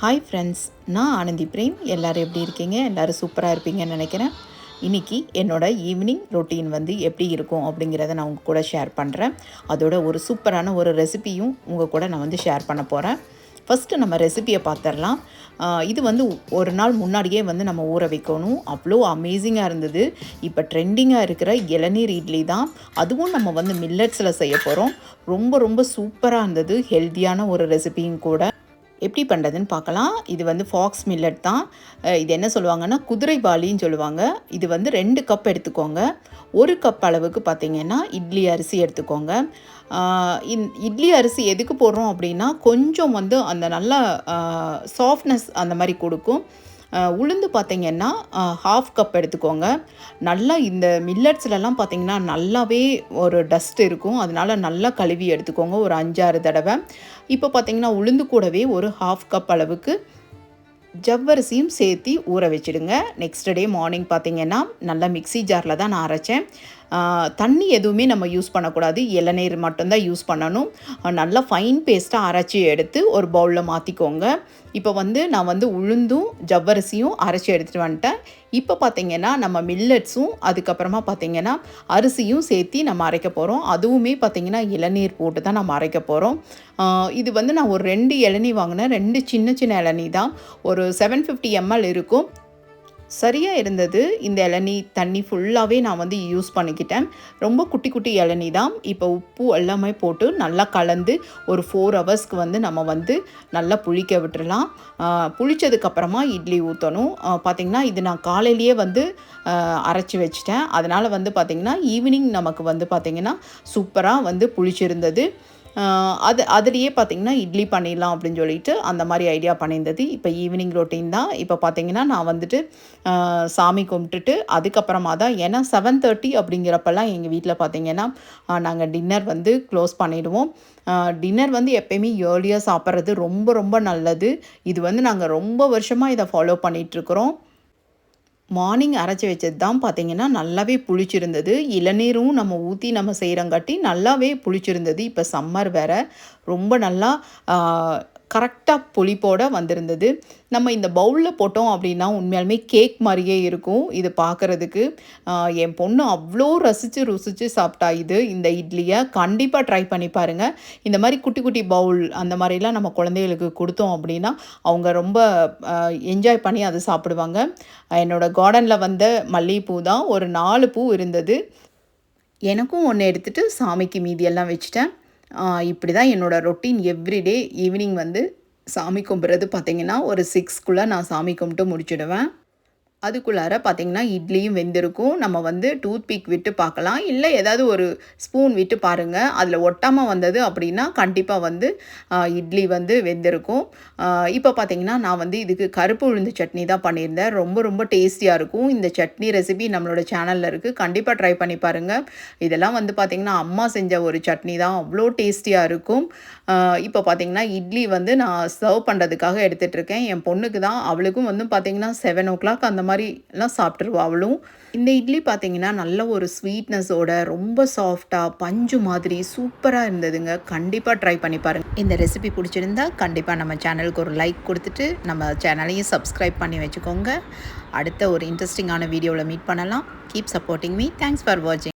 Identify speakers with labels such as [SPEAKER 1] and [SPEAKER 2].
[SPEAKER 1] Hi friends, நான் Anandhi frame. எல்லோரும் எப்படி இருக்கீங்க? எல்லோரும் சூப்பராக இருப்பீங்கன்னு நினைக்கிறேன். இன்றைக்கி என்னோடய ஈவினிங் ரொட்டீன் வந்து எப்படி இருக்கும் அப்படிங்கிறத நான் உங்கள் கூட ஷேர் பண்ணுறேன். அதோட ஒரு சூப்பரான ஒரு ரெசிபியும் உங்கள் கூட நான் வந்து ஷேர் பண்ண போகிறேன். ஃபஸ்ட்டு நம்ம ரெசிபியை பார்த்துடலாம். இது வந்து ஒரு நாள் முன்னாடியே வந்து நம்ம ஊற வைக்கணும். அவ்வளோ அமேசிங்காக இருந்தது. இப்போ ட்ரெண்டிங்காக இருக்கிற இளநீர் இட்லி தான். அதுவும் நம்ம வந்து மில்லட்ஸில் செய்ய போகிறோம். ரொம்ப ரொம்ப சூப்பராக இருந்தது. ஹெல்த்தியான ஒரு ரெசிபியும் கூட. எப்படி பண்ணுறதுன்னு பார்க்கலாம். இது வந்து ஃபாக்ஸ் மில்லட் தான். இது என்ன சொல்லுவாங்கன்னா குதிரைவாலின்னு சொல்லுவாங்க. இது வந்து 2 கப் எடுத்துக்கோங்க. 1 கப் அளவுக்கு பார்த்திங்கன்னா இட்லி அரிசி எடுத்துக்கோங்க. இட்லி அரிசி எதுக்கு போடுறோம் அப்படின்னா கொஞ்சம் வந்து அந்த நல்லா சாஃப்ட்னஸ் அந்த மாதிரி கொடுக்கும். உளுந்து பார்த்திங்கன்னா 1/2 கப் எடுத்துக்கோங்க. நல்லா இந்த மில்லட்ஸ்லலாம் பார்த்திங்கன்னா நல்லாவே ஒரு டஸ்ட் இருக்கும். அதனால் நல்லா கழுவி எடுத்துக்கோங்க ஒரு 5-6 தடவை. இப்போ பார்த்திங்கன்னா உளுந்து கூடவே ஒரு 1/2 கப் அளவுக்கு ஜவ்வரிசியும் சேர்த்து ஊற வச்சுடுங்க. நெக்ஸ்ட் டே மார்னிங் பார்த்திங்கன்னா நல்லா மிக்ஸி ஜாரில் தான் நான் அரைச்சேன். தண்ணி எதுவுமே நம்ம யூஸ் பண்ணக்கூடாது. இளநீர் மட்டும்தான் யூஸ் பண்ணணும். நல்லா ஃபைன் பேஸ்ட்டாக அரைச்சி எடுத்து ஒரு பவுலில் மாற்றிக்கோங்க. இப்போ வந்து நான் வந்து உளுந்தும் ஜவ்வரிசியும் அரைச்சி எடுத்துகிட்டு வந்துட்டேன். இப்போ பார்த்திங்கன்னா நம்ம மில்லட்ஸும் அதுக்கப்புறமா பார்த்திங்கன்னா அரிசியும் சேர்த்து நம்ம அரைக்க போகிறோம். அதுவுமே பார்த்திங்கன்னா இளநீர் போட்டு தான் நம்ம அரைக்க போகிறோம். இது வந்து நான் ஒரு 2 இளநீ வாங்கினேன். 2 சின்ன சின்ன இளநீ தான். ஒரு 750 ml இருக்கும். சரியாக இருந்தது. இந்த இளநீ தண்ணி ஃபுல்லாகவே நான் வந்து யூஸ் பண்ணிக்கிட்டேன். ரொம்ப குட்டி குட்டி இளநீ தான். இப்போ உப்பு எல்லாமே போட்டு நல்லா கலந்து ஒரு 4 ஹவர்ஸ்க்கு வந்து நம்ம வந்து நல்லா புளிக்க விட்டுறலாம். புளித்ததுக்கப்புறமா இட்லி ஊற்றணும். பார்த்திங்கன்னா இது நான் காலையிலேயே வந்து அரைச்சி வச்சிட்டேன். அதனால் வந்து பார்த்திங்கன்னா ஈவினிங் நமக்கு வந்து பார்த்திங்கன்னா சூப்பராக வந்து புளிச்சிருந்தது. அதுலேயே பார்த்திங்கன்னா இட்லி பண்ணிடலாம் அப்படின்னு சொல்லிட்டு அந்த மாதிரி ஐடியா பண்ணியிருந்தது. இப்போ ஈவினிங் ரொட்டீன் தான். இப்போ பார்த்திங்கன்னா நான் வந்துட்டு சாமி கும்பிட்டுட்டு அதுக்கப்புறமா தான், ஏன்னா 7:30 அப்படிங்கிறப்பெல்லாம் எங்கள் வீட்டில் பார்த்திங்கன்னா நாங்கள் டின்னர் வந்து க்ளோஸ் பண்ணிவிடுவோம். டின்னர் வந்து எப்போயுமே ஏர்லியாக சாப்பிட்றது ரொம்ப ரொம்ப நல்லது. இது வந்து நாங்கள் ரொம்ப வருஷமாக இதை ஃபாலோ பண்ணிகிட்ருக்குறோம். மார்னிங் அரைச்சி வச்சது தான் பார்த்திங்கன்னா நல்லாவே புளிச்சிருந்தது. இளநீரும் நம்ம ஊற்றி நம்ம செய்கிறங்காட்டி நல்லாவே புளிச்சிருந்தது. இப்போ சம்மர் வேறு, ரொம்ப நல்லா கரெக்டாக புளிப்போடு வந்திருந்தது. நம்ம இந்த பவுலில் போட்டோம் அப்படின்னா உண்மையாலுமே கேக் மாதிரியே இருக்கும் இது பார்க்குறதுக்கு. என் பொண்ணு அவ்வளோ ருசித்து சாப்பிட்டா இந்த இட்லியை. கண்டிப்பாக ட்ரை பண்ணி பாருங்கள். இந்த மாதிரி குட்டி குட்டி பவுல் அந்த மாதிரிலாம் நம்ம குழந்தைகளுக்கு கொடுத்தோம் அப்படின்னா அவங்க ரொம்ப என்ஜாய் பண்ணி அதை சாப்பிடுவாங்க. என்னோடய கார்டனில் வந்த மல்லிகைப்பூ தான் ஒரு 4 பூ இருந்தது. எனக்கும் ஒன்று எடுத்துகிட்டு சாமிக்கு மீதியெல்லாம் வச்சுட்டேன். இப்படி தான் என்னோடய ரொட்டீன். எவ்ரிடே ஈவினிங் வந்து சாமி கும்பிட்றது பார்த்திங்கன்னா ஒரு 6க்குள்ளே நான் சாமி கும்பிட்டு முடிச்சிடுவேன். அதுக்குள்ளார பார்த்திங்கன்னா இட்லியும் வெந்திருக்கும். நம்ம வந்து டூத் பிக் விட்டு பார்க்கலாம், இல்லை ஏதாவது ஒரு ஸ்பூன் விட்டு பாருங்கள். அதில் ஒட்டாமல் வந்தது அப்படின்னா கண்டிப்பாக வந்து இட்லி வந்து வெந்திருக்கும். இப்போ பார்த்திங்கன்னா நான் வந்து இதுக்கு கருப்பு உளுந்து சட்னி தான் பண்ணியிருந்தேன். ரொம்ப ரொம்ப டேஸ்டியாக இருக்கும். இந்த சட்னி ரெசிபி நம்மளோட சேனலில் இருக்குது. கண்டிப்பாக ட்ரை பண்ணி பாருங்கள். இதெல்லாம் வந்து பார்த்திங்கன்னா அம்மா செஞ்ச ஒரு சட்னி தான். அவ்வளோ டேஸ்டியாக இருக்கும். இப்போ பார்த்திங்கன்னா இட்லி வந்து நான் சர்வ் பண்ணுறதுக்காக எடுத்துகிட்ருக்கேன். என் பொண்ணுக்கு தான். அவளுக்கும் வந்து பார்த்திங்கன்னா 7 o'clock அந்த மாதிரிலாம் சாப்பிட்ருவா அவளும். இந்த இட்லி பார்த்திங்கன்னா நல்ல ஒரு ஸ்வீட்னஸோட ரொம்ப சாஃப்டாக பஞ்சு மாதிரி சூப்பராக இருந்ததுங்க. கண்டிப்பாக ட்ரை பண்ணி பாருங்கள். இந்த ரெசிபி பிடிச்சிருந்தா கண்டிப்பாக நம்ம சேனலுக்கு ஒரு லைக் கொடுத்துட்டு நம்ம சேனலையும் சப்ஸ்கிரைப் பண்ணி வச்சுக்கோங்க. அடுத்த ஒரு இன்ட்ரெஸ்டிங்கான வீடியோவில் மீட் பண்ணலாம். Keep supporting me. Thanks for வாட்சிங்.